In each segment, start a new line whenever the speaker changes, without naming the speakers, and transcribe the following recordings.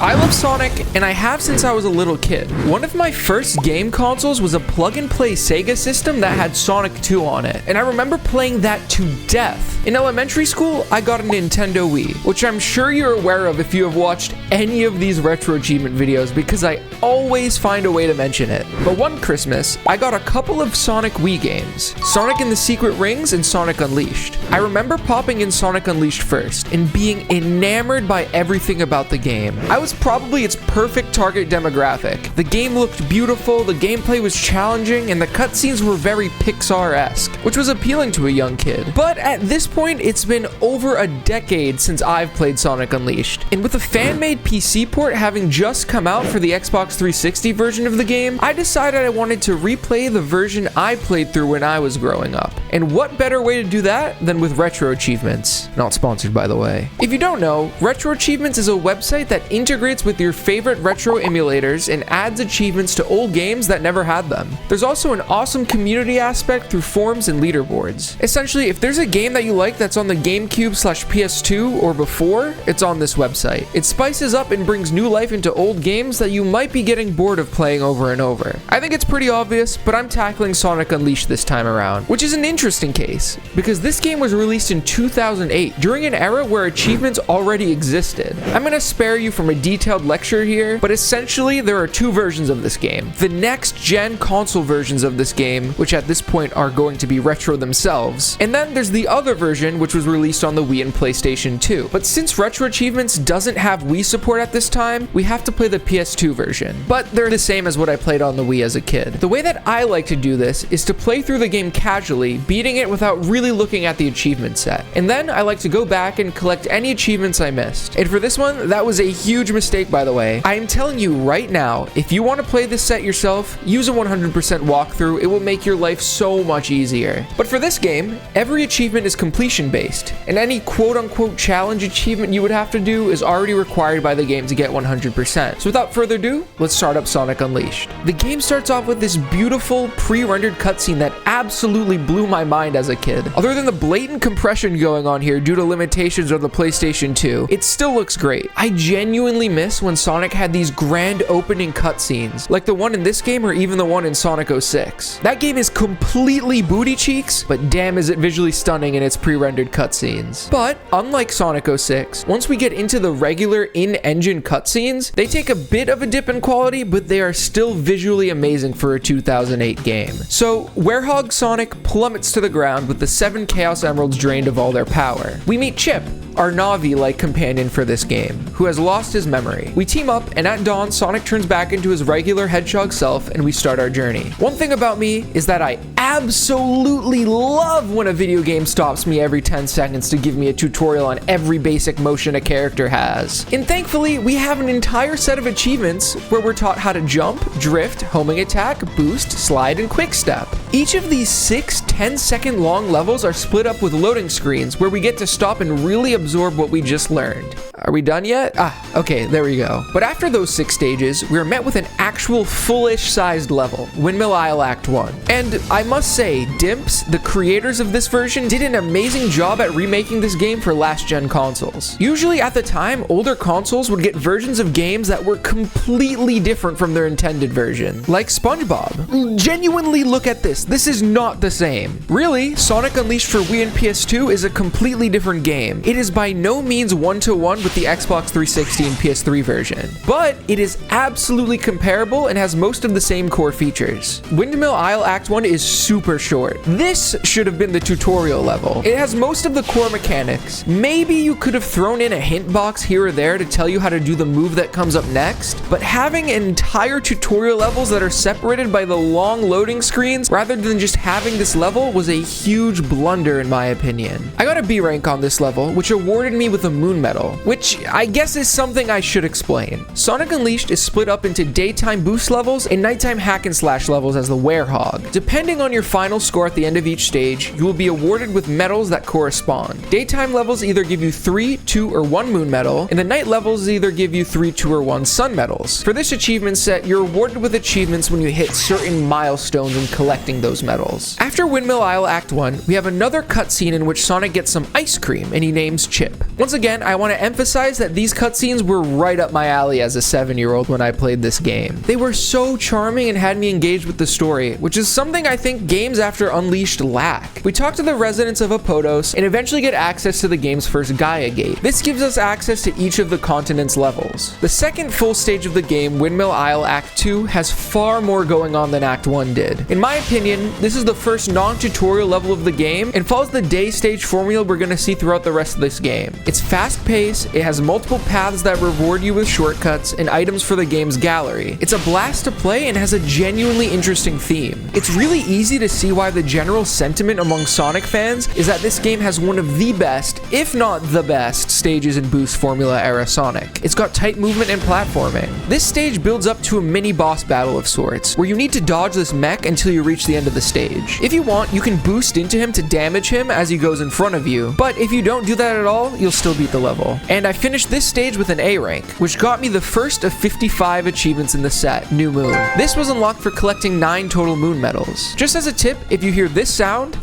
I love Sonic, and I have since I was a little kid. One of my first game consoles was a plug-and-play SEGA system that had Sonic 2 on it, and I remember playing that to death. In elementary school, I got a Nintendo Wii, which I'm sure you're aware of if you have watched any of these retro achievement videos, because I always find a way to mention it. But one Christmas, I got a couple of Sonic Wii games, Sonic and the Secret Rings and Sonic Unleashed. I remember popping in Sonic Unleashed first, and being enamored by everything about the game. I was probably its perfect target demographic. The game looked beautiful, the gameplay was challenging, and the cutscenes were very Pixar-esque, which was appealing to a young kid. But at this point, it's been over a decade since I've played Sonic Unleashed, and with a fan-made PC port having just come out for the Xbox 360 version of the game, I decided I wanted to replay the version I played through when I was growing up. And what better way to do that than with RetroAchievements? Not sponsored, by the way. If you don't know, RetroAchievements is a website that integrates with your favorite retro emulators and adds achievements to old games that never had them. There's also an awesome community aspect through forums and leaderboards. Essentially, if there's a game that you like that's on the GameCube/PS2 or before, it's on this website. It spices up and brings new life into old games that you might be getting bored of playing over and over. I think it's pretty obvious, but I'm tackling Sonic Unleashed this time around, which is an interesting case, because this game was released in 2008, during an era where achievements already existed. I'm gonna spare you from a detailed lecture here, but essentially there are two versions of this game. The next-gen console versions of this game, which at this point are going to be retro themselves, and then there's the other version which was released on the Wii and PlayStation 2. But since RetroAchievements doesn't have Wii support at this time, we have to play the PS2 version. But they're the same as what I played on the Wii as a kid. The way that I like to do this is to play through the game casually, beating it without really looking at the achievement set. And then I like to go back and collect any achievements I missed. And for this one, that was a huge mistake, by the way. I am telling you right now, if you want to play this set yourself, use a 100% walkthrough. It will make your life so much easier. But for this game, every achievement is completion based, and any quote-unquote challenge achievement you would have to do is already required by the game to get 100%. So without further ado, let's start up Sonic Unleashed. The game starts off with this beautiful pre-rendered cutscene that absolutely blew my mind as a kid. Other than the blatant compression going on here due to limitations of the PlayStation 2, it still looks great. I genuinely miss when Sonic had these grand opening cutscenes, like the one in this game or even the one in Sonic 06. That game is completely booty cheeks, but damn is it visually stunning in its pre-rendered cutscenes. But unlike Sonic 06, once we get into the regular in-engine cutscenes, they take a bit of a dip in quality, but they are still visually amazing for a 2008 game. So Werehog Sonic plummets to the ground with the 7 Chaos Emeralds drained of all their power. We meet Chip, our Navi-like companion for this game, who has lost his memory. We team up, and at dawn, Sonic turns back into his regular hedgehog self, and we start our journey. One thing about me is that I absolutely love when a video game stops me every 10 seconds to give me a tutorial on every basic motion a character has. And thankfully, we have an entire set of achievements where we're taught how to jump, drift, homing attack, boost, slide, and quick step. Each of these 6 10-second long levels are split up with loading screens where we get to stop and really absorb what we just learned. Are we done yet? Okay, there we go. But after those 6 stages, we are met with an actual fullish sized level, Windmill Isle Act 1. And I must say, Dimps, the creators of this version, did an amazing job at remaking this game for last-gen consoles. Usually at the time, older consoles would get versions of games that were completely different from their intended version, like SpongeBob. Genuinely look at this. This is not the same. Really, Sonic Unleashed for Wii and PS2 is a completely different game. It is by no means one-to-one with the Xbox 360 and PS3 version, but it is absolutely comparable and has most of the same core features. Windmill Isle Act 1 is super short. This should have been the tutorial level. It has most of the core mechanics. Maybe you could have thrown in a hint box here or there to tell you how to do the move that comes up next, but having entire tutorial levels that are separated by the long loading screens rather than just having this level was a huge blunder in my opinion. I got a B rank on this level, which awarded me with a Moon Medal, which I guess is something I should explain. Sonic Unleashed is split up into daytime boost levels and nighttime hack and slash levels as the Werehog. Depending on your final score at the end of each stage, you will be awarded with medals that correspond. Daytime levels either give you 3, 2, or 1 Moon Medal, and the night levels either give you 3, 2, or 1 Sun Medals. For this achievement set, you're awarded with achievements when you hit certain milestones in collecting those medals. After Windmill Isle Act 1, we have another cutscene in which Sonic gets some ice cream, and he names Chip. Once again, I want to emphasize emphasize that these cutscenes were right up my alley as a 7-year-old when I played this game. They were so charming and had me engaged with the story, which is something I think games after Unleashed lack. We talk to the residents of Apotos and eventually get access to the game's first Gaia Gate. This gives us access to each of the continent's levels. The second full stage of the game, Windmill Isle Act 2, has far more going on than Act 1 did. In my opinion, this is the first non-tutorial level of the game and follows the day stage formula we're going to see throughout the rest of this game. It's fast-paced, it has multiple paths that reward you with shortcuts and items for the game's gallery. It's a blast to play and has a genuinely interesting theme. It's really easy to see why the general sentiment among Sonic fans is that this game has one of the best, if not the best, stages in Boost Formula era Sonic. It's got tight movement and platforming. This stage builds up to a mini boss battle of sorts, where you need to dodge this mech until you reach the end of the stage. If you want, you can boost into him to damage him as he goes in front of you, but if you don't do that at all, you'll still beat the level. And I finished this stage with an A rank, which got me the first of 55 achievements in the set, New Moon. This was unlocked for collecting 9 total moon medals. Just as a tip, if you hear this sound,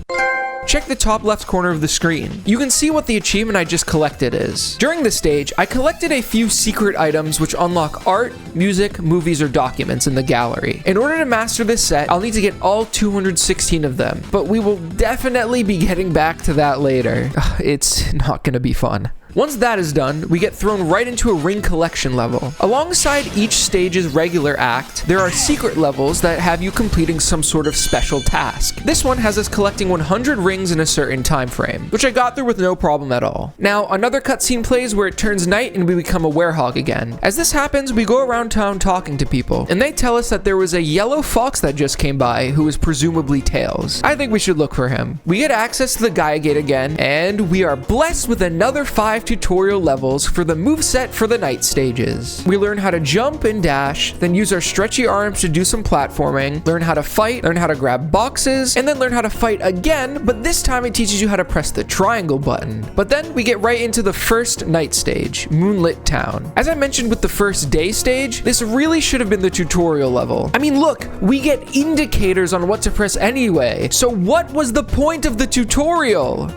check the top left corner of the screen. You can see what the achievement I just collected is. During this stage, I collected a few secret items which unlock art, music, movies, or documents in the gallery. In order to master this set, I'll need to get all 216 of them, but we will definitely be getting back to that later. It's not gonna be fun. Once that is done, we get thrown right into a ring collection level. Alongside each stage's regular act, there are secret levels that have you completing some sort of special task. This one has us collecting 100 rings in a certain time frame, which I got through with no problem at all. Now, another cutscene plays where it turns night and we become a werehog again. As this happens, we go around town talking to people, and they tell us that there was a yellow fox that just came by who is presumably Tails. I think we should look for him. We get access to the Gaia Gate again, and we are blessed with another 5 tutorial levels for the moveset for the night stages. We learn how to jump and dash, then use our stretchy arms to do some platforming, learn how to fight, learn how to grab boxes, and then learn how to fight again, but this time it teaches you how to press the triangle button. But then we get right into the first night stage, Moonlit Town. As I mentioned with the first day stage, this really should have been the tutorial level. I mean, look, we get indicators on what to press anyway, so what was the point of the tutorial?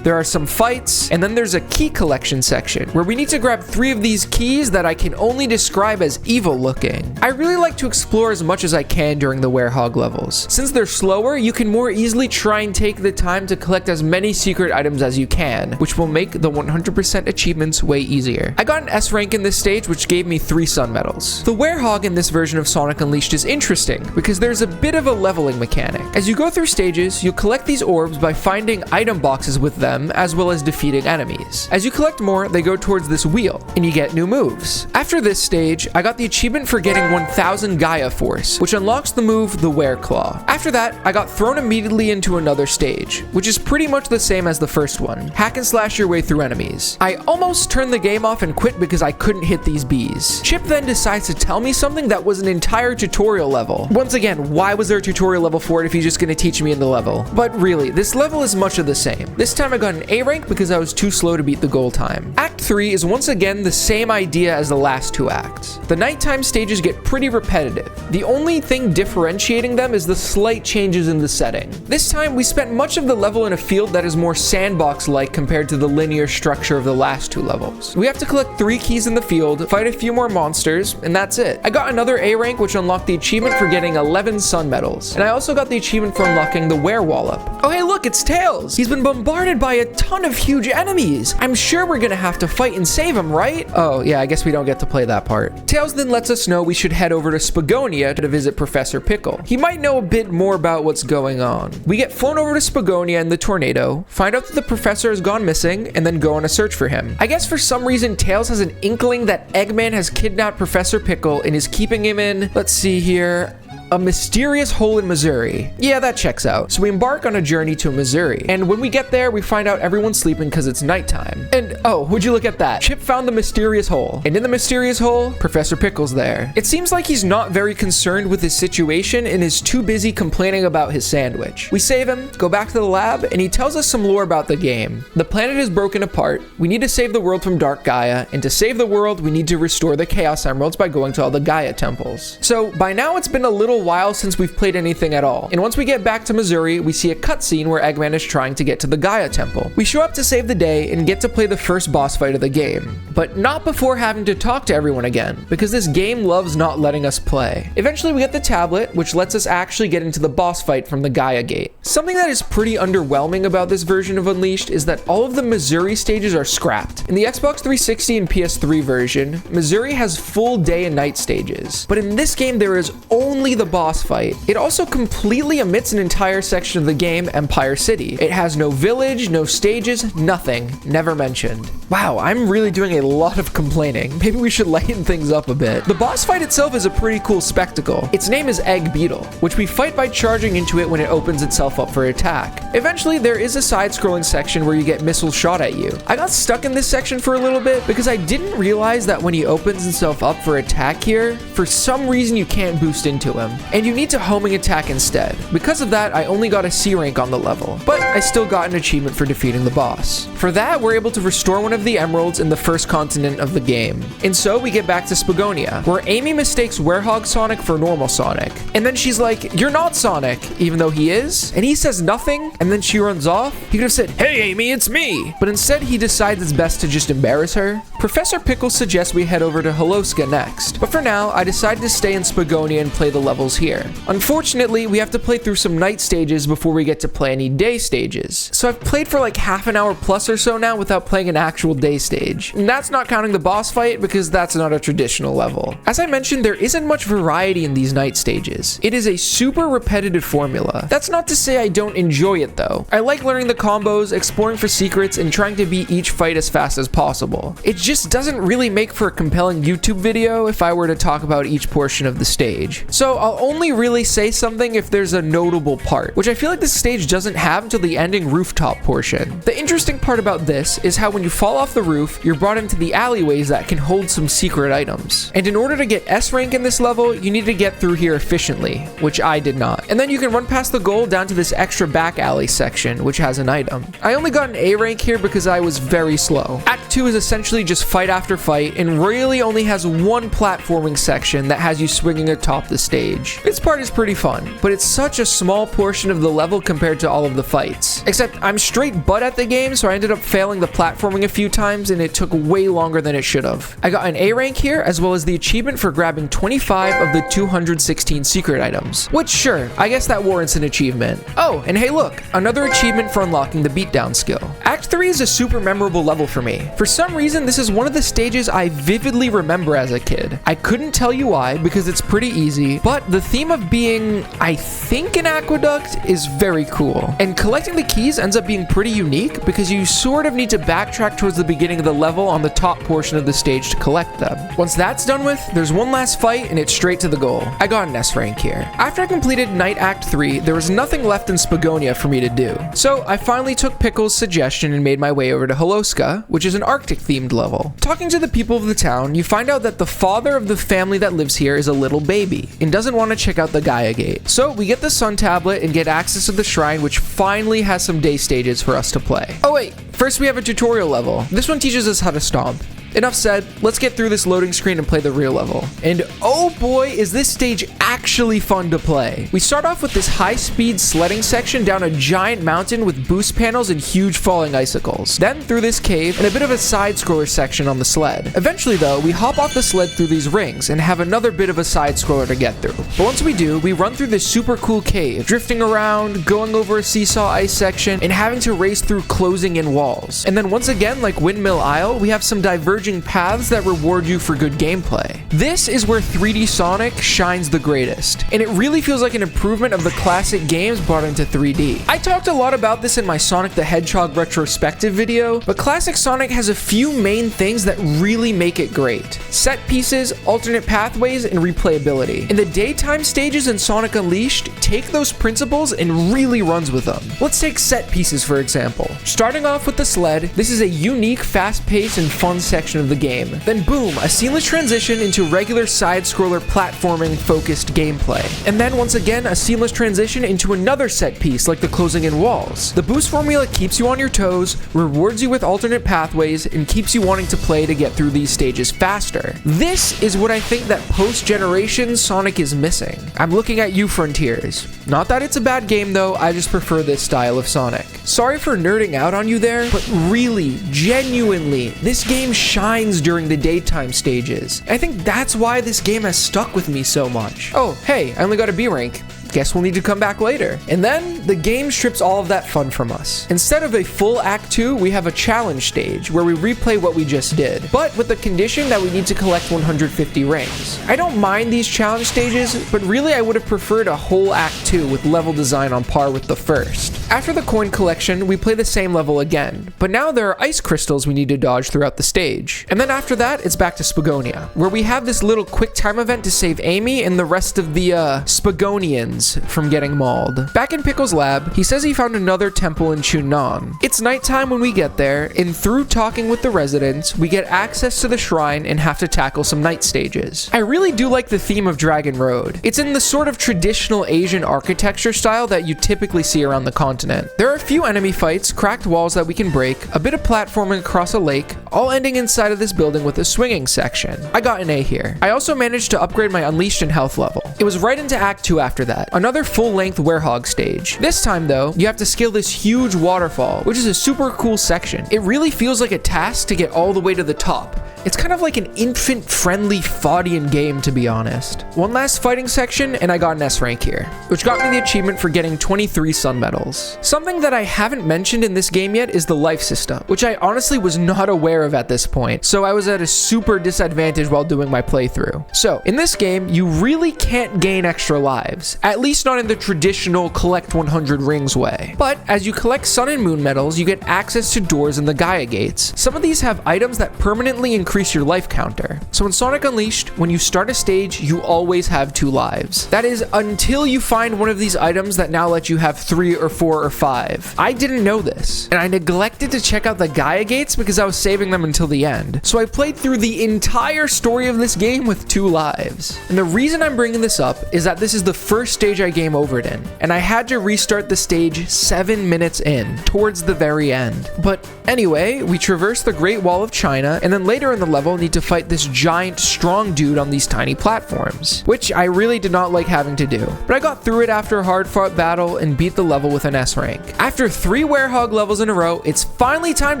There are some fights, and then there's a key collection section where we need to grab 3 of these keys that I can only describe as evil looking. I really like to explore as much as I can during the werehog levels. Since they're slower, you can more easily try and take the time to collect as many secret items as you can, which will make the 100% achievements way easier. I got an S rank in this stage, which gave me 3 sun medals. The werehog in this version of Sonic Unleashed is interesting because there's a bit of a leveling mechanic. As you go through stages, you'll collect these orbs by finding item boxes with them, as well as defeating enemies. As you collect more, they go towards this wheel, and you get new moves. After this stage, I got the achievement for getting 1000 Gaia Force, which unlocks the move, the Wereclaw. After that, I got thrown immediately into another stage, which is pretty much the same as the first one. Hack and slash your way through enemies. I almost turned the game off and quit because I couldn't hit these bees. Chip then decides to tell me something that was an entire tutorial level. Once again, why was there a tutorial level for it if he's just gonna teach me in the level? But really, this level is much of the same. This time I got an A rank because I was too slow to beat the goal time. Act 3 is once again the same idea as the last 2 acts. The nighttime stages get pretty repetitive. The only thing differentiating them is the slight changes in the setting. This time we spent much of the level in a field that is more sandbox-like compared to the linear structure of the last 2 levels. We have to collect 3 keys in the field, fight a few more monsters, and that's it. I got another A rank which unlocked the achievement for getting 11 sun medals, and I also got the achievement for unlocking the Werewallop. Oh hey look, it's Tails! He's been bombarded by a ton of huge enemies. I'm sure we're gonna have to fight and save him, right? Oh yeah, I guess we don't get to play that part. Tails then lets us know we should head over to Spagonia to visit Professor Pickle. He might know a bit more about what's going on. We get flown over to Spagonia in the tornado, find out that the professor has gone missing, and then go on a search for him. I guess for some reason Tails has an inkling that Eggman has kidnapped Professor Pickle and is keeping him in, let's see here, a mysterious hole in Mazuri. Yeah, that checks out. So we embark on a journey to Mazuri, and when we get there, we find out everyone's sleeping because it's nighttime. And oh, would you look at that? Chip found the mysterious hole, and in the mysterious hole, Professor Pickle's there. It seems like he's not very concerned with his situation and is too busy complaining about his sandwich. We save him, go back to the lab, and he tells us some lore about the game. The planet is broken apart. We need to save the world from Dark Gaia, and to save the world, we need to restore the Chaos Emeralds by going to all the Gaia temples. So by now, it's been a little little while since we've played anything at all. And once we get back to Mazuri, we see a cutscene where Eggman is trying to get to the Gaia Temple. We show up to save the day and get to play the first boss fight of the game, but not before having to talk to everyone again, because this game loves not letting us play. Eventually we get the tablet, which lets us actually get into the boss fight from the Gaia Gate. Something that is pretty underwhelming about this version of Unleashed is that all of the Mazuri stages are scrapped. In the Xbox 360 and PS3 version, Mazuri has full day and night stages, but in this game there is only the boss fight. It also completely omits an entire section of the game, Empire City. It has no village, no stages, nothing, never mentioned. Wow, I'm really doing a lot of complaining. Maybe we should lighten things up a bit. The boss fight itself is a pretty cool spectacle. Its name is Egg Beetle, which we fight by charging into it when it opens itself up for attack. Eventually, there is a side-scrolling section where you get missiles shot at you. I got stuck in this section for a little bit because I didn't realize that when he opens himself up for attack here, for some reason you can't boost into him, and you need to homing attack instead. Because of that, I only got a C rank on the level, but I still got an achievement for defeating the boss. For that, we're able to restore one of the emeralds in the first continent of the game. And so we get back to Spagonia, where Amy mistakes Werehog Sonic for normal Sonic. And then she's like, "You're not Sonic," even though he is. And he says nothing, and then she runs off. He could have said, "Hey Amy, it's me." But instead he decides it's best to just embarrass her. Professor Pickles suggests we head over to Holoska next. But for now, I decided to stay in Spagonia and play the levels here. Unfortunately, we have to play through some night stages before we get to play any day stages. So I've played for like half an hour plus or so now without playing an actual day stage. And that's not counting the boss fight because that's not a traditional level. As I mentioned, there isn't much variety in these night stages. It is a super repetitive formula. That's not to say I don't enjoy it though. I like learning the combos, exploring for secrets, and trying to beat each fight as fast as possible. It just doesn't really make for a compelling YouTube video if I were to talk about each portion of the stage. So I'll only really say something if there's a notable part, which I feel like this stage doesn't have until the ending rooftop portion. The interesting part about this is how when you fall off the roof, you're brought into the alleyways that can hold some secret items. And in order to get S rank in this level, you need to get through here efficiently, which I did not. And then you can run past the goal down to this extra back alley section, which has an item. I only got an A rank here because I was very slow. Act 2 is essentially just fight after fight, and really only has one platforming section that has you swinging atop the stage. This part is pretty fun, but it's such a small portion of the level compared to all of the fights. Except I'm straight butt at the game, so I ended up failing the platforming a few times, and it took way longer than it should have. I got an A rank here, as well as the achievement for grabbing 25 of the 216 secret items. Which, sure, I guess that warrants an achievement. Oh, and hey look, another achievement for unlocking the beatdown skill. Act 3 is a super memorable level for me. For some reason, this is one of the stages I vividly remember as a kid. I couldn't tell you why, because it's pretty easy, but the theme of being, I think, an aqueduct is very cool. And collecting the keys ends up being pretty unique because you sort of need to backtrack towards the beginning of the level on the top portion of the stage to collect them. Once that's done with, there's one last fight and it's straight to the goal. I got an S rank here. After I completed Night Act 3, there was nothing left in Spagonia for me to do. So I finally took Pickles' suggestion and made my way over to Holoska, which is an Arctic themed level. Talking to the people of the town, you find out that the father of the family that lives here is a little baby and doesn't want to check out the Gaia Gate. So we get the Sun Tablet and get access to the shrine, which finally has some day stages for us to play. Oh wait, first we have a tutorial level. This one teaches us how to stomp. Enough said, let's get through this loading screen and play the real level. And oh boy, is this stage actually fun to play. We start off with this high-speed sledding section down a giant mountain with boost panels and huge falling icicles. Then through this cave and a bit of a side-scroller section on the sled. Eventually though, we hop off the sled through these rings and have another bit of a side-scroller to get through. But once we do, we run through this super cool cave, drifting around, going over a seesaw ice section, and having to race through closing in walls. And then once again, like Windmill Isle, we have some diverging paths that reward you for good gameplay. This is where 3D Sonic shines the greatest, and it really feels like an improvement of the classic games brought into 3D. I talked a lot about this in my Sonic the Hedgehog retrospective video, but classic Sonic has a few main things that really make it great. Set pieces, alternate pathways, and replayability. And the daytime stages in Sonic Unleashed take those principles and really runs with them. Let's take set pieces for example. Starting off with the sled, this is a unique, fast-paced, and fun section section of the game. Then boom, a seamless transition into regular side-scroller platforming focused gameplay. And then once again, a seamless transition into another set piece like the closing in walls. The boost formula keeps you on your toes, rewards you with alternate pathways, and keeps you wanting to play to get through these stages faster. This is what I think that post-generation Sonic is missing. I'm looking at you, Frontiers. Not that it's a bad game though, I just prefer this style of Sonic. Sorry for nerding out on you there, but really, genuinely, this game shines during the daytime stages. I think that's why this game has stuck with me so much. Oh, hey, I only got a B rank. Guess we'll need to come back later. And then the game strips all of that fun from us. Instead of a full Act 2, we have a challenge stage where we replay what we just did, but with the condition that we need to collect 150 rings. I don't mind these challenge stages, but really I would have preferred a whole Act 2 with level design on par with the first. After the coin collection, we play the same level again, but now there are ice crystals we need to dodge throughout the stage. And then after that, it's back to Spagonia, where we have this little quick time event to save Amy and the rest of the Spagonians from getting mauled. Back in Pickle's lab, he says he found another temple in Chun-nan. It's nighttime when we get there, and through talking with the residents, we get access to the shrine and have to tackle some night stages. I really do like the theme of Dragon Road. It's in the sort of traditional Asian architecture style that you typically see around the continent. There are a few enemy fights, cracked walls that we can break, a bit of platforming across a lake, all ending inside of this building with a swinging section. I got an A here. I also managed to upgrade my Unleashed and health level. It was right into Act 2 after that. Another full-length werehog stage. This time though, you have to scale this huge waterfall, which is a super cool section. It really feels like a task to get all the way to the top. It's kind of like an infant-friendly Faudian game, to be honest. One last fighting section, and I got an S rank here, which got me the achievement for getting 23 sun medals. Something that I haven't mentioned in this game yet is the life system, which I honestly was not aware of at this point, so I was at a super disadvantage while doing my playthrough. So, in this game, you really can't gain extra lives, at least not in the traditional collect 100 rings way. But as you collect sun and moon medals, you get access to doors in the Gaia gates. Some of these have items that permanently increase your life counter. So in Sonic Unleashed, when you start a stage, you always have 2 lives. That is until you find one of these items that now let you have 3 or 4 or 5. I didn't know this, and I neglected to check out the Gaia gates because I was saving them until the end. So I played through the entire story of this game with 2 lives. And the reason I'm bringing this up is that this is the first stage I game overed in, and I had to restart the stage 7 minutes in, towards the very end. But anyway, we traverse the Great Wall of China, and then later in the level need to fight this giant, strong dude on these tiny platforms, which I really did not like having to do. But I got through it after a hard-fought battle and beat the level with an S rank. After 3 werehog levels in a row, it's finally time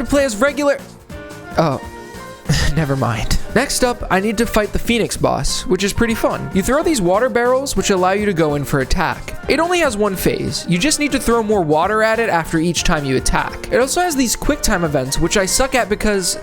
to play as regular... Oh. Never mind. Next up, I need to fight the Phoenix boss, which is pretty fun. You throw these water barrels, which allow you to go in for attack. It only has one phase. You just need to throw more water at it after each time you attack. It also has these quick time events, which I suck at because...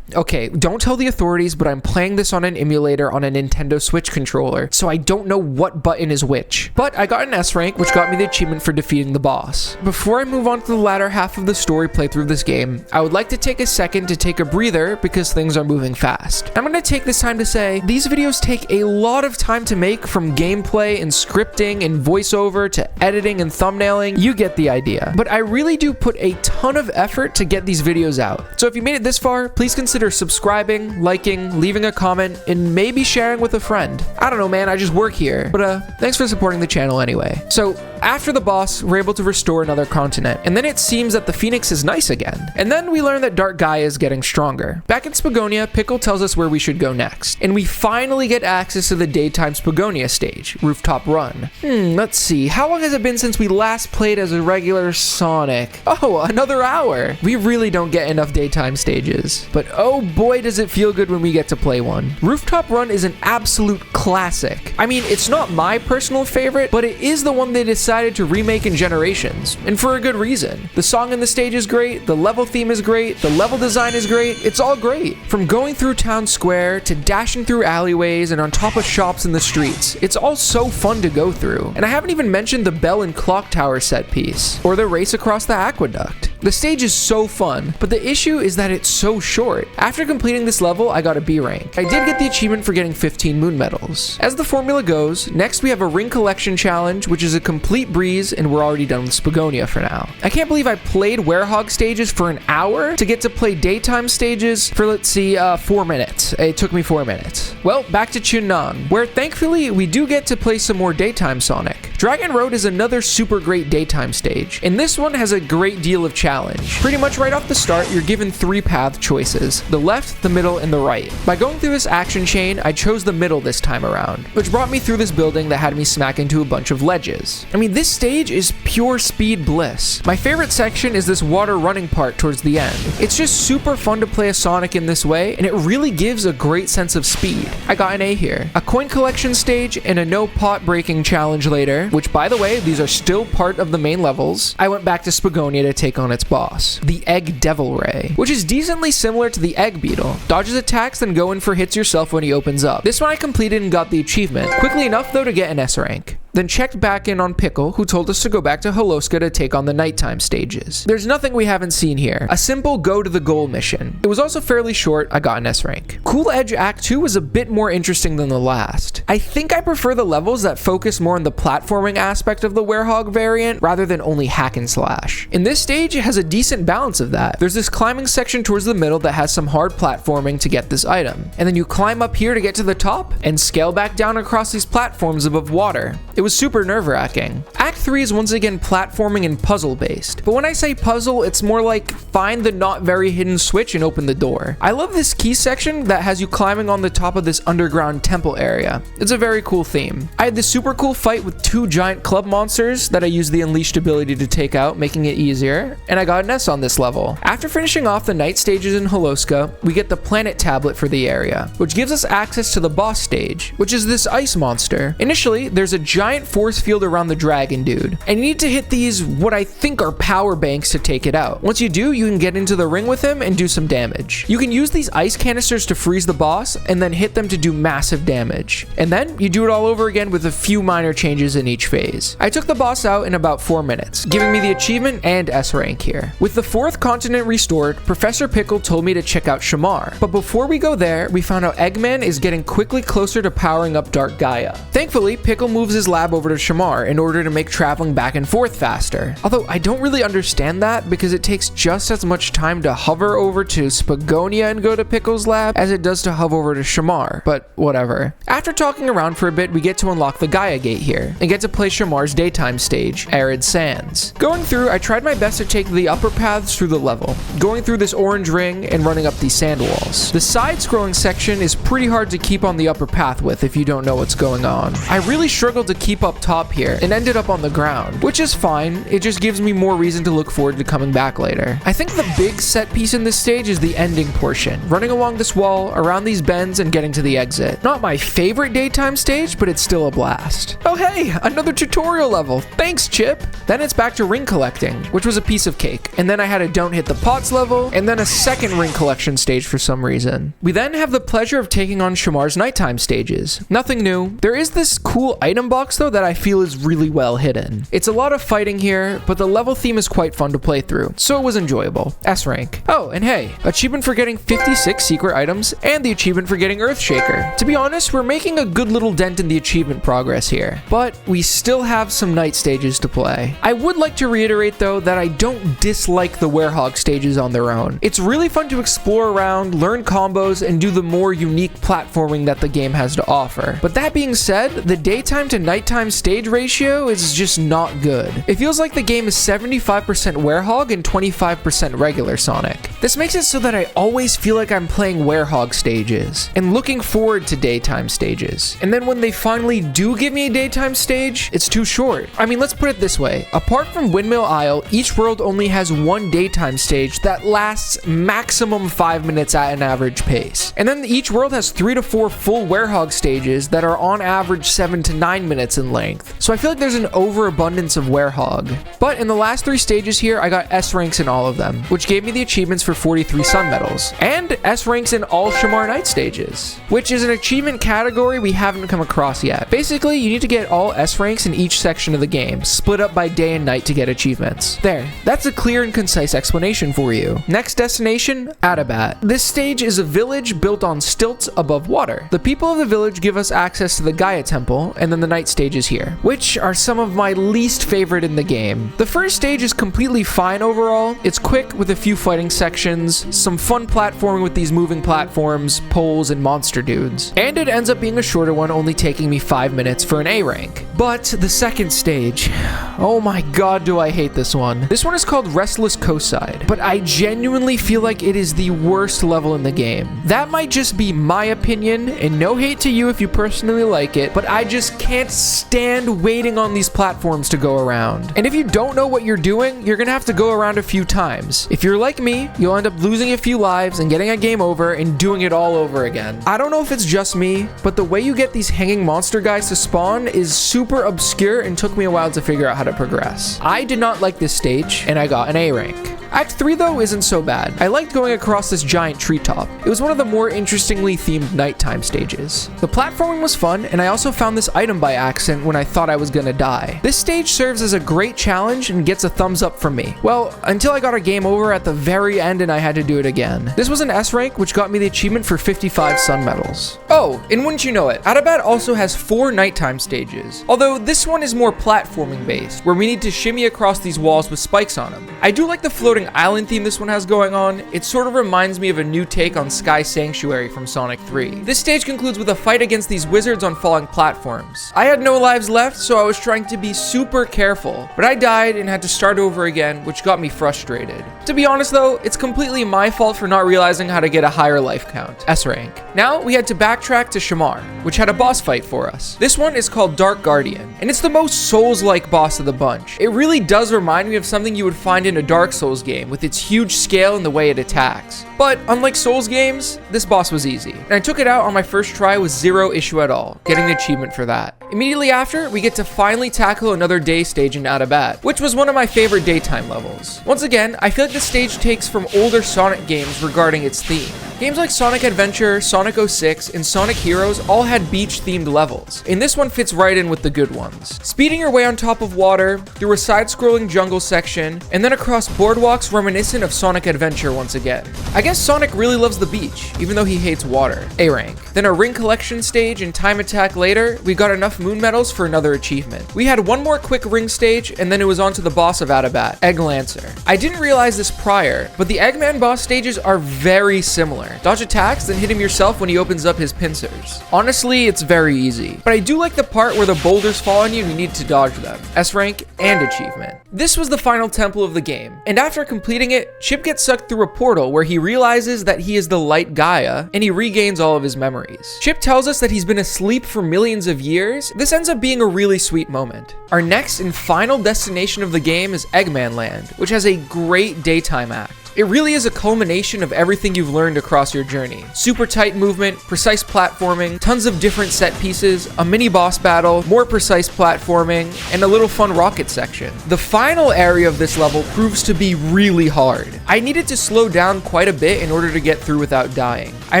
Okay, don't tell the authorities, but I'm playing this on an emulator on a Nintendo Switch controller, so I don't know what button is which. But I got an S rank, which got me the achievement for defeating the boss. Before I move on to the latter half of the story playthrough of this game, I would like to take a second to take a breather because things are moving fast. I'm going to take this time to say, these videos take a lot of time to make, from gameplay and scripting and voiceover to editing and thumbnailing. You get the idea. But I really do put a ton of effort to get these videos out. So if you made it this far, please consider subscribing, liking, leaving a comment, and maybe sharing with a friend. I don't know, man, I just work here. But thanks for supporting the channel anyway. So after the boss, we're able to restore another continent, and then it seems that the Phoenix is nice again. And then we learn that Dark Gaia is getting stronger. Back in Spagonia, Pickle tells us where we should go next, and we finally get access to the daytime Spagonia stage, Rooftop Run. Let's see, how long has it been since we last played as a regular Sonic? Oh, another hour! We really don't get enough daytime stages. But oh boy does it feel good when we get to play one. Rooftop Run is an absolute classic. I mean, it's not my personal favorite, but it is the one they decided to remake in Generations, and for a good reason. The song in the stage is great, the level theme is great, the level design is great, it's all great. From going through town square to dashing through alleyways and on top of shops in the streets, it's all so fun to go through. And I haven't even mentioned the bell and clock tower set piece, or the race across the aqueduct. The stage is so fun, but the issue is that it's so short. After completing this level, I got a B rank. I did get the achievement for getting 15 moon medals. As the formula goes, next we have a ring collection challenge, which is a complete breeze, and we're already done with Spagonia for now. I can't believe I played Werehog stages for an hour to get to play daytime stages for, let's see, 4 minutes. It took me 4 minutes. Well, back to Chun-nan, where thankfully we do get to play some more daytime Sonic. Dragon Road is another super great daytime stage, and this one has a great deal of challenge. Pretty much right off the start, you're given 3 path choices: the left, the middle, and the right. By going through this action chain, I chose the middle this time around, which brought me through this building that had me smack into a bunch of ledges. I mean, this stage is pure speed bliss. My favorite section is this water running part towards the end. It's just super fun to play a Sonic in this way, and it really gives a great sense of speed. I got an A here. A coin collection stage and a no pot breaking challenge later, which by the way, these are still part of the main levels. I went back to Spagonia to take on its boss, the Egg Devil Ray, which is decently similar to the Egg Beetle. Dodges attacks, then go in for hits yourself when he opens up. This one I completed and got the achievement. Quickly enough though to get an S rank. Then checked back in on Pickle, who told us to go back to Holoska to take on the nighttime stages. There's nothing we haven't seen here. A simple go to the goal mission. It was also fairly short. I got an S rank. Cool Edge Act 2 was a bit more interesting than the last. I think I prefer the levels that focus more on the platforming aspect of the Werehog variant rather than only hack and slash. In this stage, it has a decent balance of that. There's this climbing section towards the middle that has some hard platforming to get this item. And then you climb up here to get to the top and scale back down across these platforms above water. It was super nerve-wracking. Act 3 is once again platforming and puzzle based, but when I say puzzle, it's more like find the not very hidden switch and open the door. I love this key section that has you climbing on the top of this underground temple area. It's a very cool theme. I had this super cool fight with 2 giant club monsters that I used the unleashed ability to take out, making it easier, and I got an S on this level. After finishing off the night stages in Holoska, we get the planet tablet for the area, which gives us access to the boss stage, which is this ice monster. Initially, there's a giant force field around the dragon dude, and you need to hit these what I think are power banks to take it out. Once you do, you can get into the ring with him and do some damage. You can use these ice canisters to freeze the boss and then hit them to do massive damage. And then you do it all over again with a few minor changes in each phase. I took the boss out in about 4 minutes, giving me the achievement and S rank here. With the 4th continent restored, Professor Pickle told me to check out Shamar. But before we go there, we found out Eggman is getting quickly closer to powering up Dark Gaia. Thankfully, Pickle moves his lab over to Shamar in order to make traveling back and forth faster. Although I don't really understand that because it takes just as much time to hover over to Spagonia and go to Pickle's lab as it does to hover over to Shamar, but whatever. After talking around for a bit, we get to unlock the Gaia Gate here and get to play Shamar's daytime stage, Arid Sands. Going through, I tried my best to take the upper paths through the level, going through this orange ring and running up these sand walls. The side-scrolling section is pretty hard to keep on the upper path with if you don't know what's going on. I really struggled to keep up top here and ended up on the ground, which is fine. It just gives me more reason to look forward to coming back later. I think the big set piece in this stage is the ending portion, running along this wall, around these bends, and getting to the exit. Not my favorite daytime stage, but it's still a blast. Oh hey, another tutorial level. Thanks, Chip. Then it's back to ring collecting, which was a piece of cake. And then I had a don't hit the pots level, and then a second ring collection stage for some reason. We then have the pleasure of taking on Shamar's nighttime stages. Nothing new. There is this cool item box though that I feel is really well hidden. It's a lot of fighting here, but the level theme is quite fun to play through, so it was enjoyable. S rank. Oh, and hey, achievement for getting 56 secret items, and the achievement for getting Earthshaker. To be honest, we're making a good little dent in the achievement progress here, but we still have some night stages to play. I would like to reiterate though that I don't dislike the Werehog stages on their own. It's really fun to explore around, learn combos, and do the more unique platforming that the game has to offer. But that being said, the daytime to nighttime stage ratio is just not good. It feels like the game is 75% Werehog and 25% regular Sonic. This makes it so that I always feel like I'm playing Werehog stages and looking forward to daytime stages. And then when they finally do give me a daytime stage, it's too short. I mean, let's put it this way. Apart from Windmill Isle, each world only has one daytime stage that lasts maximum 5 minutes at an average pace. And then each world has 3 to 4 full Werehog stages that are on average 7 to 9 minutes minutes in length. So I feel like there's an overabundance of werehog. But in the last 3 stages here, I got S ranks in all of them, which gave me the achievements for 43 sun medals, and S ranks in all Shamar Night stages, which is an achievement category we haven't come across yet. Basically, you need to get all S ranks in each section of the game, split up by day and night to get achievements. There, that's a clear and concise explanation for you. Next destination, Adabat. This stage is a village built on stilts above water. The people of the village give us access to the Gaia temple, and then the night stages here, which are some of my least favorite in the game. The first stage is completely fine overall. It's quick with a few fighting sections, some fun platforming with these moving platforms, poles, and monster dudes. And it ends up being a shorter one, only taking me 5 minutes for an A rank. But the second stage, oh my god, do I hate this one. This one is called Restless Coastside, but I genuinely feel like it is the worst level in the game. That might just be my opinion, and no hate to you if you personally like it, but I just can't stand waiting on these platforms to go around. And if you don't know what you're doing, you're gonna have to go around a few times. If you're like me, you'll end up losing a few lives and getting a game over and doing it all over again. I don't know if it's just me, but the way you get these hanging monster guys to spawn is super obscure and took me a while to figure out how to progress. I did not like this stage, and I got an A rank. Act 3 though isn't so bad. I liked going across this giant treetop. It was one of the more interestingly themed nighttime stages. The platforming was fun, and I also found this item by accident when I thought I was gonna die. This stage serves as a great challenge and gets a thumbs up from me. Well, until I got a game over at the very end and I had to do it again. This was an S rank, which got me the achievement for 55 sun medals. Oh, and wouldn't you know it, Adabat also has 4 nighttime stages, although this one is more platforming based, where we need to shimmy across these walls with spikes on them. I do like the floating island theme this one has going on. It sort of reminds me of a new take on Sky Sanctuary from Sonic 3. This stage concludes with a fight against these wizards on falling platforms. I had no lives left, so I was trying to be super careful, but I died and had to start over again, which got me frustrated. To be honest though, it's completely my fault for not realizing how to get a higher life count, S rank. Now we had to backtrack to Shamar, which had a boss fight for us. This one is called Dark Guardian, and it's the most Souls-like boss of the bunch. It really does remind me of something you would find in a Dark Souls game, with its huge scale and the way it attacks. But unlike Souls games, this boss was easy, and I took it out on my first try with 0 issue at all, getting the achievement for that. Immediately after, we get to finally tackle another day stage in Adabat, which was one of my favorite daytime levels. Once again, I feel like the stage takes from older Sonic games regarding its theme. Games like Sonic Adventure, Sonic 06, and Sonic Heroes all had beach-themed levels, and this one fits right in with the good ones. Speeding your way on top of water, through a side-scrolling jungle section, and then across boardwalks reminiscent of Sonic Adventure once again. I guess Sonic really loves the beach, even though he hates water. A rank. Then a ring collection stage and time attack later, we got enough moon medals for another achievement. We had one more quick ring stage, and then it was on to the boss of Adabat, Egglancer. I didn't realize this prior, but the Eggman boss stages are very similar. Dodge attacks, then hit him yourself when he opens up his pincers. Honestly, it's very easy, but I do like the part where the boulders fall on you and you need to dodge them. S rank and achievement. This was the final temple of the game, and after completing it, Chip gets sucked through a portal where he realizes that he is the light Gaia, and he regains all of his memories. Chip tells us that he's been asleep for millions of years. This ends up being a really sweet moment. Our next and final destination of the game is Eggmanland, which has a great daytime act. It really is a culmination of everything you've learned across your journey. Super tight movement, precise platforming, tons of different set pieces, a mini boss battle, more precise platforming, and a little fun rocket section. The final area of this level proves to be really hard. I needed to slow down quite a bit in order to get through without dying. I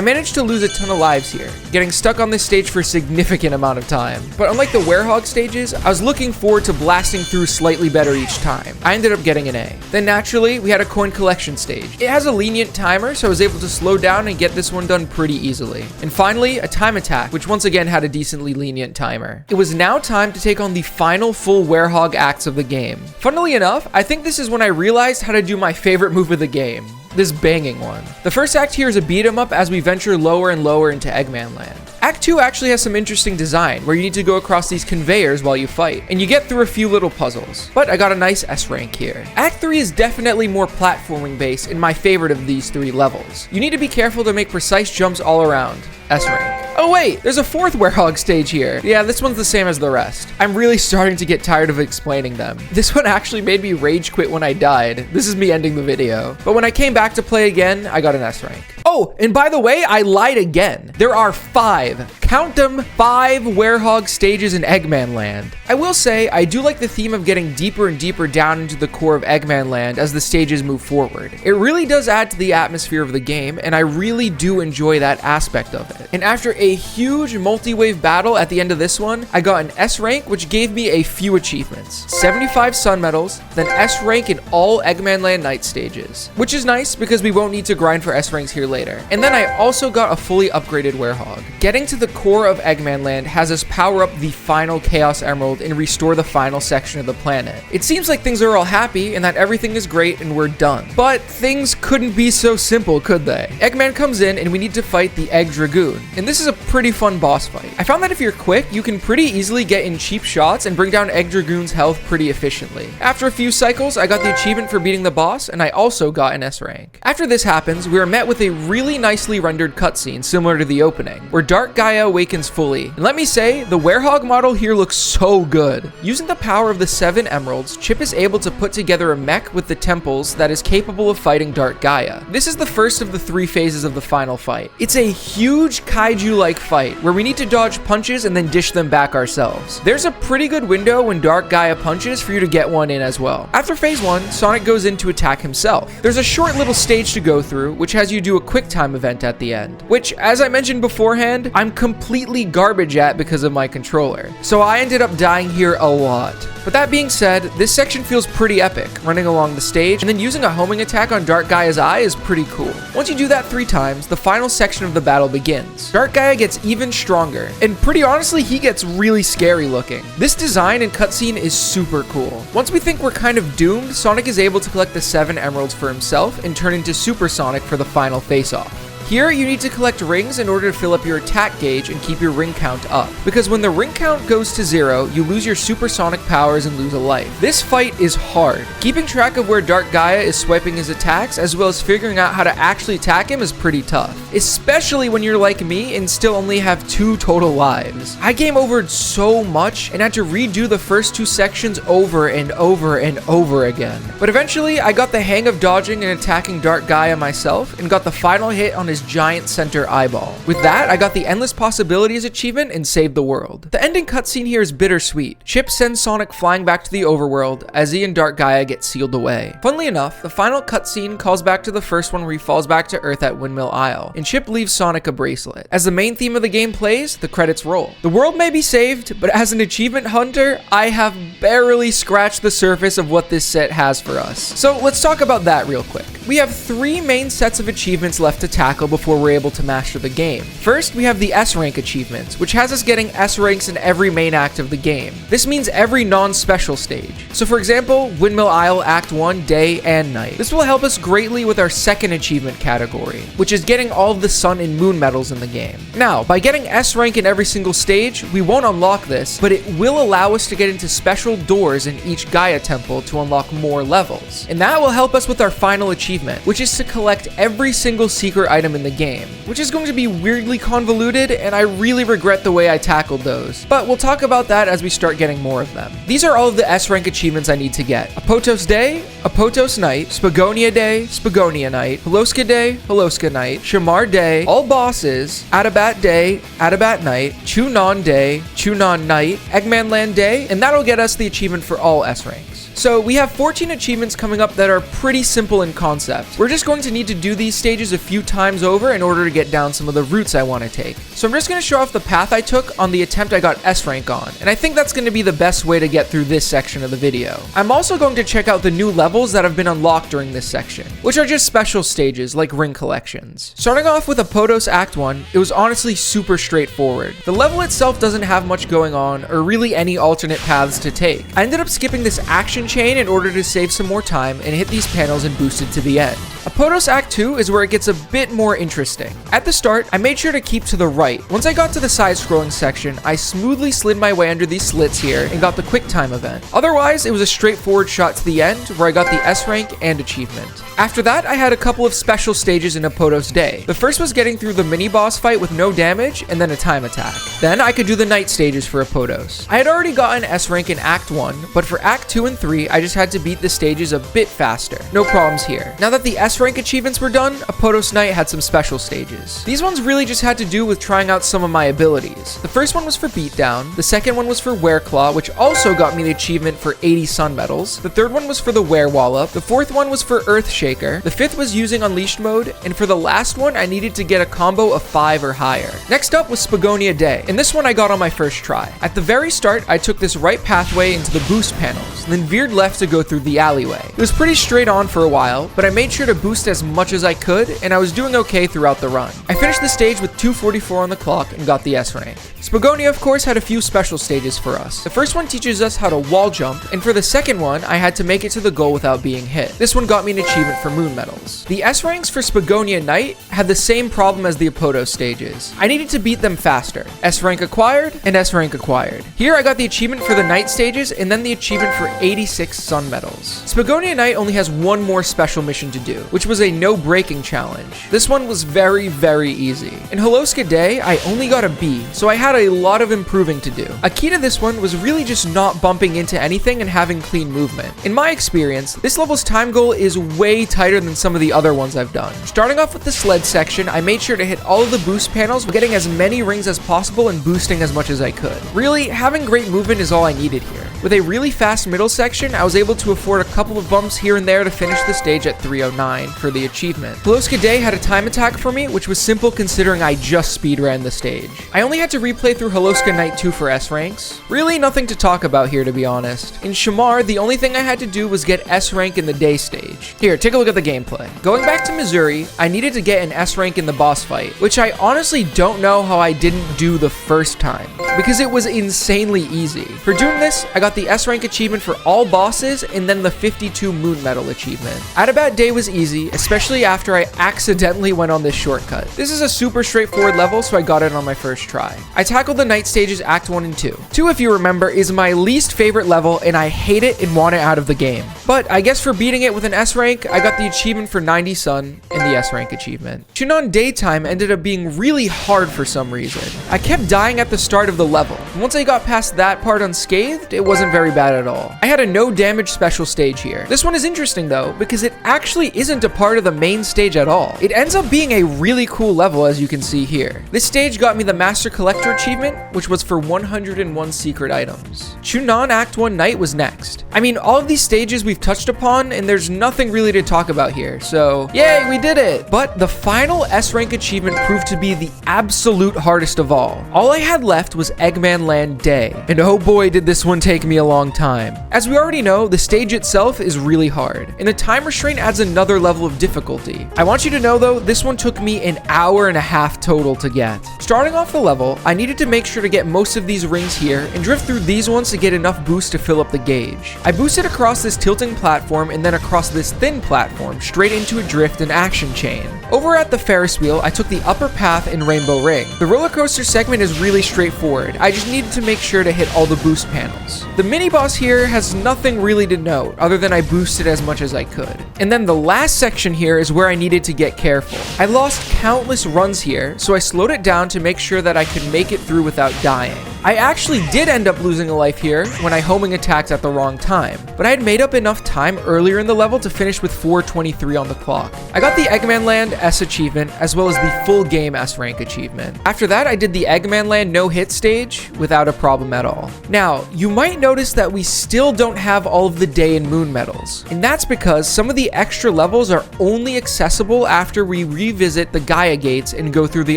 managed to lose a ton of lives here, getting stuck on this stage for a significant amount of time. But unlike the werehog stages, I was looking forward to blasting through slightly better each time. I ended up getting an A. Then naturally, we had a coin collection stage. It has a lenient timer, so I was able to slow down and get this one done pretty easily. And finally, a time attack, which once again had a decently lenient timer. It was now time to take on the final full werehog acts of the game. Funnily enough, I think this is when I realized how to do my favorite move of the game. This banging one. The first act here is a beat 'em up as we venture lower and lower into Eggmanland. Act 2 actually has some interesting design where you need to go across these conveyors while you fight, and you get through a few little puzzles, but I got a nice S rank here. Act 3 is definitely more platforming based and my favorite of these 3 levels. You need to be careful to make precise jumps all around. S rank. Oh wait, there's a fourth Werehog stage here. Yeah, this one's the same as the rest. I'm really starting to get tired of explaining them. This one actually made me rage quit when I died. This is me ending the video. But when I came back to play again, I got an S rank. Oh, and by the way, I lied again. There are 5, count them, 5 Werehog stages in Eggmanland. I will say, I do like the theme of getting deeper and deeper down into the core of Eggmanland as the stages move forward. It really does add to the atmosphere of the game, and I really do enjoy that aspect of it. And after a huge multi-wave battle at the end of this one, I got an S rank, which gave me a few achievements. 75 sun medals, then S rank in all Eggmanland night stages, which is nice because we won't need to grind for S ranks here later. And then I also got a fully upgraded Werehog. Getting to the core of Eggmanland has us power up the final Chaos Emerald and restore the final section of the planet. It seems like things are all happy and that everything is great and we're done. But things couldn't be so simple, could they? Eggman comes in and we need to fight the Egg Dragoon. And this is a pretty fun boss fight. I found that if you're quick, you can pretty easily get in cheap shots and bring down Egg Dragoon's health pretty efficiently. After a few cycles, I got the achievement for beating the boss and I also got an S rank. After this happens, we are met with a really nicely rendered cutscene similar to the opening, where Dark Gaia awakens fully. And let me say, the Werehog model here looks so good. Using the power of the 7 emeralds, Chip is able to put together a mech with the temples that is capable of fighting Dark Gaia. This is the first of the 3 phases of the final fight. It's a huge kaiju-like fight, where we need to dodge punches and then dish them back ourselves. There's a pretty good window when Dark Gaia punches for you to get one in as well. After phase 1, Sonic goes in to attack himself. There's a short little stage to go through, which has you do a quick time event at the end, which, as I mentioned beforehand, I'm completely garbage at because of my controller. So I ended up dying here a lot. But that being said, this section feels pretty epic, running along the stage, and then using a homing attack on Dark Gaia's eye is pretty cool. Once you do that 3 times, the final section of the battle begins. Dark Gaia gets even stronger, and pretty honestly, he gets really scary looking. This design and cutscene is super cool. Once we think we're kind of doomed, Sonic is able to collect the 7 emeralds for himself and turn into Super Sonic for the final face-off. Here, you need to collect rings in order to fill up your attack gauge and keep your ring count up. Because when the ring count goes to 0, you lose your supersonic powers and lose a life. This fight is hard. Keeping track of where Dark Gaia is swiping his attacks, as well as figuring out how to actually attack him, is pretty tough. Especially when you're like me and still only have 2 total lives. I game overed so much and had to redo the first 2 sections over and over and over again. But eventually, I got the hang of dodging and attacking Dark Gaia myself and got the final hit on his giant center eyeball. With that, I got the Endless Possibilities achievement and saved the world. The ending cutscene here is bittersweet. Chip sends Sonic flying back to the overworld as he and Dark Gaia get sealed away. Funnily enough, the final cutscene calls back to the first one where he falls back to Earth at Windmill Isle, and Chip leaves Sonic a bracelet. As the main theme of the game plays, the credits roll. The world may be saved, but as an achievement hunter, I have barely scratched the surface of what this set has for us. So let's talk about that real quick. We have 3 main sets of achievements left to tackle before we're able to master the game. First, we have the S rank achievements, which has us getting S ranks in every main act of the game. This means every non-special stage. So for example, Windmill Isle Act 1, Day and Night. This will help us greatly with our second achievement category, which is getting all of the Sun and Moon medals in the game. Now, by getting S rank in every single stage, we won't unlock this, but it will allow us to get into special doors in each Gaia temple to unlock more levels. And that will help us with our final achievement, which is to collect every single secret item in the game, which is going to be weirdly convoluted, and I really regret the way I tackled those. But we'll talk about that as we start getting more of them. These are all of the S rank achievements I need to get. Apotos Day, Apotos Night, Spagonia Day, Spagonia Night, Holoska Day, Holoska Night, Shamar Day, all bosses, Adabat Day, Adabat Night, Chun-nan Day, Chun-nan Night, Eggmanland Day, and that'll get us the achievement for all S ranks. So we have 14 achievements coming up that are pretty simple in concept. We're just going to need to do these stages a few times over in order to get down some of the routes I want to take. So I'm just going to show off the path I took on the attempt I got S rank on, and I think that's going to be the best way to get through this section of the video. I'm also going to check out the new levels that have been unlocked during this section, which are just special stages like ring collections. Starting off with Apotos Act 1, it was honestly super straightforward. The level itself doesn't have much going on or really any alternate paths to take. I ended up skipping this action chain in order to save some more time and hit these panels and boosted to the end. Apotos Act 2 is where it gets a bit more interesting. At the start, I made sure to keep to the right. Once I got to the side-scrolling section, I smoothly slid my way under these slits here and got the quick time event. Otherwise, it was a straightforward shot to the end where I got the S rank and achievement. After that, I had a couple of special stages in Apotos Day. The first was getting through the mini-boss fight with no damage and then a time attack. Then I could do the night stages for Apotos. I had already gotten S rank in Act 1, but for Act 2 and 3, I just had to beat the stages a bit faster. No problems here. Now that the S rank achievements were done, Apotos Night had some special stages. These ones really just had to do with trying out some of my abilities. The first one was for Beatdown, the second one was for Wereclaw, which also got me the achievement for 80 Sun Medals, the third one was for the Werewallop, the fourth one was for Earthshaker, the fifth was using Unleashed mode, and for the last one, I needed to get a combo of 5 or higher. Next up was Spagonia Day, and this one I got on my first try. At the very start, I took this right pathway into the boost panels, and then veered left to go through the alleyway. It was pretty straight on for a while, but I made sure to boost as much as I could, and I was doing okay throughout the run. I finished the stage with 2:44 on the clock and got the S rank. Spagonia, of course, had a few special stages for us. The first one teaches us how to wall jump, and for the second one, I had to make it to the goal without being hit. This one got me an achievement for Moon Medals. The S ranks for Spagonia Night had the same problem as the Apotos stages. I needed to beat them faster. S rank acquired, and S rank acquired. Here I got the achievement for the night stages, and then the achievement for 86 Sun Medals. Spagonia Night only has one more special mission to do, which was a no breaking challenge. This one was very, very easy. In Holoska Day, I only got a B, so I had a lot of improving to do. A key to this one was really just not bumping into anything and having clean movement. In my experience, this level's time goal is way tighter than some of the other ones I've done. Starting off with the sled section, I made sure to hit all of the boost panels, getting as many rings as possible and boosting as much as I could. Really, having great movement is all I needed here. With a really fast middle section, I was able to afford a couple of bumps here and there to finish the stage at 3:09 for the achievement. Holoska Day had a time attack for me, which was simple considering I just speedran the stage. I only had to replay through Holoska Night 2 for S ranks. Really nothing to talk about here, to be honest. In Shamar, the only thing I had to do was get S rank in the day stage. Here, take a look at the gameplay. Going back to Mazuri, I needed to get an S rank in the boss fight, which I honestly don't know how I didn't do the first time, because it was insanely easy. For doing this, I got the S rank achievement for all bosses and then the 52 Moon Medal achievement. Adabat Day was easy, especially after I accidentally went on this shortcut. This is a super straightforward level, so I got it on my first try. I tackled the night stages Act 1 and 2. 2, if you remember, is my least favorite level, and I hate it and want it out of the game. But I guess for beating it with an S rank, I got the achievement for 90 Sun and the S rank achievement. Chun-nan Daytime ended up being really hard for some reason. I kept dying at the start of the level. Once I got past that part unscathed, it wasn't very bad at all. I had a no damage special stage here. This one is interesting though, because it actually isn't a part of the main stage at all. It ends up being a really cool level, as you can see here. This stage got me the Master Collector achievement, which was for 101 secret items. Chun-nan Act 1 Night was next. I mean, all of these stages we've touched upon, and there's nothing really to talk about here, so yay, we did it! But the final S rank achievement proved to be the absolute hardest of all. All I had left was Eggmanland Day, and oh boy did this one take me a long time. As we already know, the stage itself is really hard, and the time restraint adds another level of difficulty. I want you to know though, this one took me an hour and a half total to get. Starting off the level, I needed to make sure to get most of these rings here and drift through these ones to get enough boost to fill up the gauge. I boosted across this tilting platform and then across this thin platform straight into a drift and action chain. Over at the Ferris wheel, I took the upper path in Rainbow Ring. The roller coaster segment is really straightforward. I just needed to make sure to hit all the boost panels. The mini boss here has nothing really to note other than I boosted as much as I could. And then the last section here is where I needed to get careful. I lost countless runs here, so I slowed it down to make sure that I could make it through without dying. I actually did end up losing a life here when I homing attacked at the wrong time, but I had made up enough time earlier in the level to finish with 4:23 on the clock. I got the Eggmanland S achievement as well as the full game S rank achievement. After that, I did the Eggmanland no hit stage without a problem at all. Now, you might notice that we still don't have all of the day and moon medals, and that's because some of the extra levels are only accessible after we revisit the Gaia gates and go through the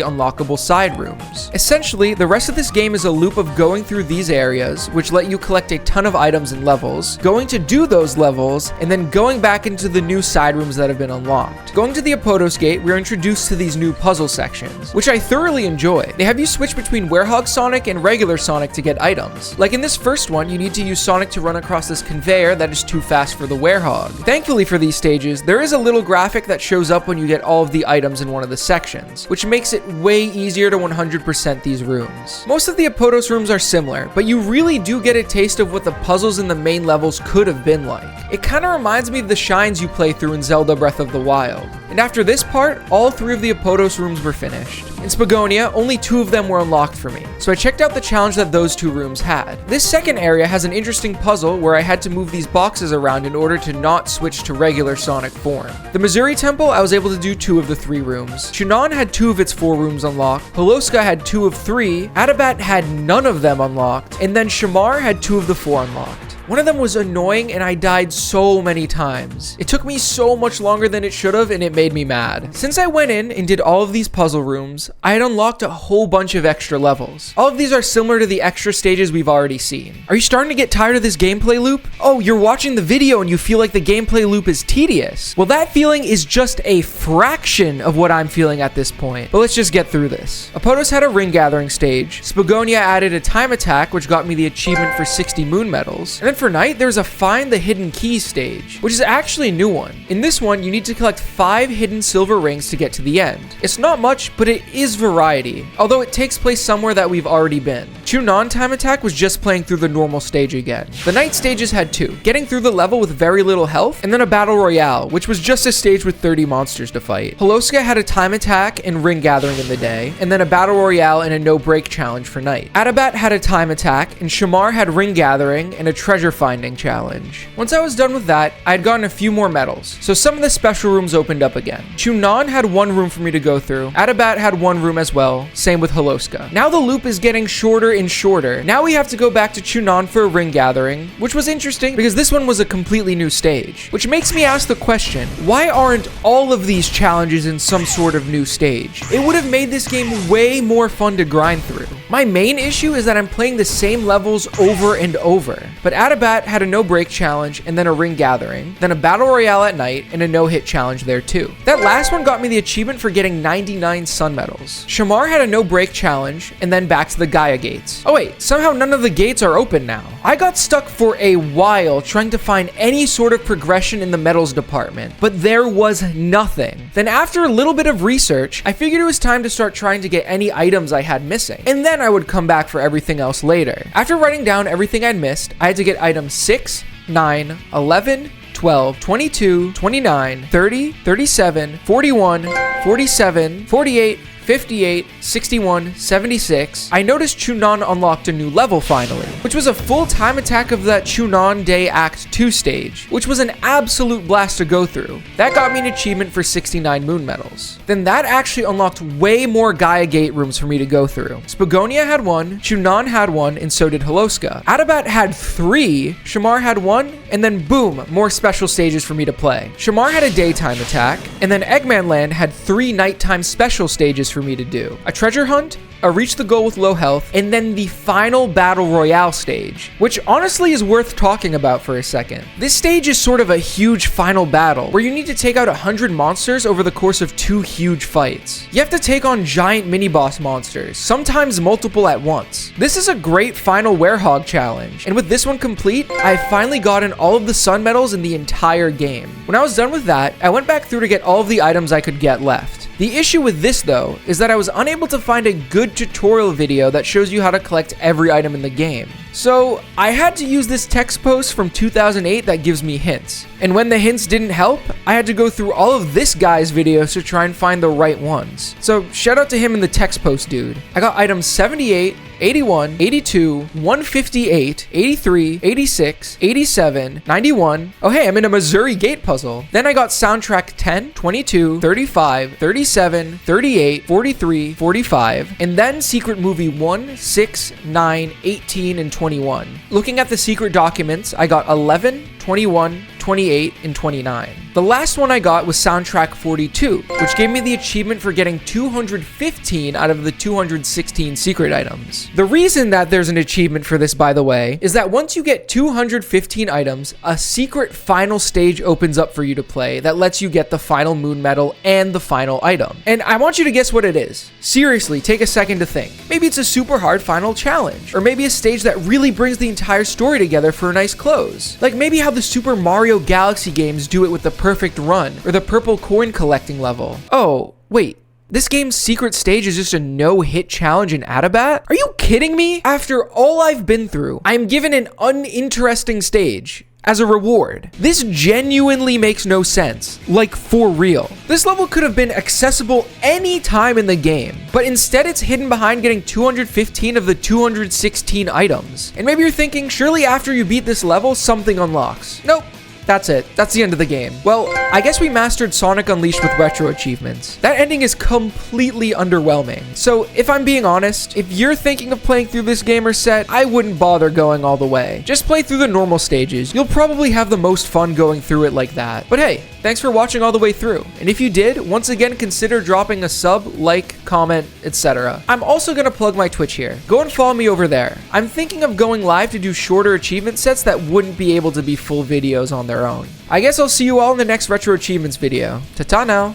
unlockable side rooms. Essentially, the rest of this game is a loop of going through these areas, which let you collect a ton of items and levels, going to do those levels, and then going back into the new side rooms that have been unlocked. Going to the Apotos Gate, we're introduced to these new puzzle sections, which I thoroughly enjoy. They have you switch between Werehog Sonic and regular Sonic to get items. Like in this first one, you need to use Sonic to run across this conveyor that is too fast for the Werehog. Thankfully for these stages, there is a little graphic that shows up when you get all of the items in one of the sections, which makes it way easier to 100% these rooms. Most of the Apotos rooms are similar, but you really do get a taste of what the puzzles in the main levels could have been like. It kind of reminds me of the shines you play through in Zelda Breath of the Wild. And after this part, all 3 of the Apotos rooms were finished. In Spagonia, only 2 of them were unlocked for me, so I checked out the challenge that those 2 rooms had. This second area has an interesting puzzle where I had to move these boxes around in order to not switch to regular Sonic form. The Mazuri Temple, I was able to do 2 of the 3 rooms. Chun-nan had 2 of its 4 rooms unlocked, Holoska had 2 of 3, Adabat had none of them unlocked, and then Shamar had 2 of the 4 unlocked. One of them was annoying and I died so many times. It took me so much longer than it should have and it made me mad. Since I went in and did all of these puzzle rooms, I had unlocked a whole bunch of extra levels. All of these are similar to the extra stages we've already seen. Are you starting to get tired of this gameplay loop? Oh, you're watching the video and you feel like the gameplay loop is tedious. Well, that feeling is just a fraction of what I'm feeling at this point. But let's just get through this. Apotos had a ring gathering stage. Spagonia added a time attack, which got me the achievement for 60 moon medals. And then for night, there's a find the hidden key stage, which is actually a new one. In this one, you need to collect 5 hidden silver rings to get to the end. It's not much, but it is variety, although it takes place somewhere that we've already been. Chun-nan time attack was just playing through the normal stage again. The night stages had 2, getting through the level with very little health, and then a battle royale, which was just a stage with 30 monsters to fight. Holoska had a time attack and ring gathering in the day, and then a battle royale and a no break challenge for night. Adabat had a time attack, and Shamar had ring gathering and a treasure finding challenge. Once I was done with that, I had gotten a few more medals, so some of the special rooms opened up again. Chun-nan had 1 room for me to go through. Adabat had 1 room as well, same with Holoska. Now the loop is getting shorter and shorter. Now we have to go back to Chun-nan for a ring gathering, which was interesting because this one was a completely new stage, which makes me ask the question, why aren't all of these challenges in some sort of new stage? It would have made this game way more fun to grind through. My main issue is that I'm playing the same levels over and over, but Adabat had a no break challenge and then a ring gathering, then a battle royale at night and a no hit challenge there too. That last one got me the achievement for getting 99 sun medals. Shamar had a no break challenge and then back to the Gaia gates. Oh wait, somehow none of the gates are open now. I got stuck for a while trying to find any sort of progression in the medals department, but there was nothing. Then after a little bit of research, I figured it was time to start trying to get any items I had missing, and then I would come back for everything else later. After writing down everything I'd missed, I had to get items 6, 9, 11, 12, 22, 29, 30, 37, 41, 47, 48, 58, 61, 76. I noticed Chun-nan unlocked a new level finally, which was a full time attack of that Chun-nan Day Act 2 stage, which was an absolute blast to go through. That got me an achievement for 69 moon medals. Then that actually unlocked way more Gaia Gate rooms for me to go through. Spagonia had 1, Chun-nan had 1, and so did Holoska. Adabat had 3, Shamar had 1, and then boom, more special stages for me to play. Shamar had a daytime attack, and then Eggmanland had 3 nighttime special stages for me to do. A treasure hunt, a reach the goal with low health, and then the final battle royale stage, which honestly is worth talking about for a second. This stage is sort of a huge final battle where you need to take out 100 monsters over the course of 2 huge fights. You have to take on giant mini boss monsters, sometimes multiple at once. This is a great final Werehog challenge, and with this one complete, I've finally gotten all of the sun medals in the entire game. When I was done with that, I went back through to get all of the items I could get left. The issue with this though is that I was unable to find a good tutorial video that shows you how to collect every item in the game. So I had to use this text post from 2008 that gives me hints. And when the hints didn't help, I had to go through all of this guy's videos to try and find the right ones. So shout out to him in the text post, dude. I got items 78, 81, 82, 158, 83, 86, 87, 91. Oh hey, I'm in a Mazuri gate puzzle. Then I got soundtrack 10, 22, 35, 37, 38, 43, 45, and then secret movie 1, 6, 9, 18, and 21. Looking at the secret documents, I got 11, 21, 28, and 29. The last one I got was soundtrack 42, which gave me the achievement for getting 215 out of the 216 secret items. The reason that there's an achievement for this, by the way, is that once you get 215 items, a secret final stage opens up for you to play that lets you get the final moon medal and the final item. And I want you to guess what it is. Seriously, take a second to think. Maybe it's a super hard final challenge, or maybe a stage that really brings the entire story together for a nice close. Like maybe how the Super Mario Galaxy games do it with the perfect run, or the purple coin collecting level. Oh, wait. This game's secret stage is just a no-hit challenge in Adabat? Are you kidding me? After all I've been through, I am given an uninteresting stage as a reward. This genuinely makes no sense. Like, for real. This level could have been accessible any time in the game, but instead it's hidden behind getting 215 of the 216 items. And maybe you're thinking, surely after you beat this level, something unlocks. Nope. That's it. That's the end of the game. Well, I guess we mastered Sonic Unleashed with retro achievements. That ending is completely underwhelming. So if I'm being honest, if you're thinking of playing through this gamer set, I wouldn't bother going all the way. Just play through the normal stages. You'll probably have the most fun going through it like that. But hey, thanks for watching all the way through. And if you did, once again, consider dropping a sub, like, comment, etc. I'm also gonna plug my Twitch here. Go and follow me over there. I'm thinking of going live to do shorter achievement sets that wouldn't be able to be full videos on their own. I guess I'll see you all in the next Retro Achievements video. Ta-ta now.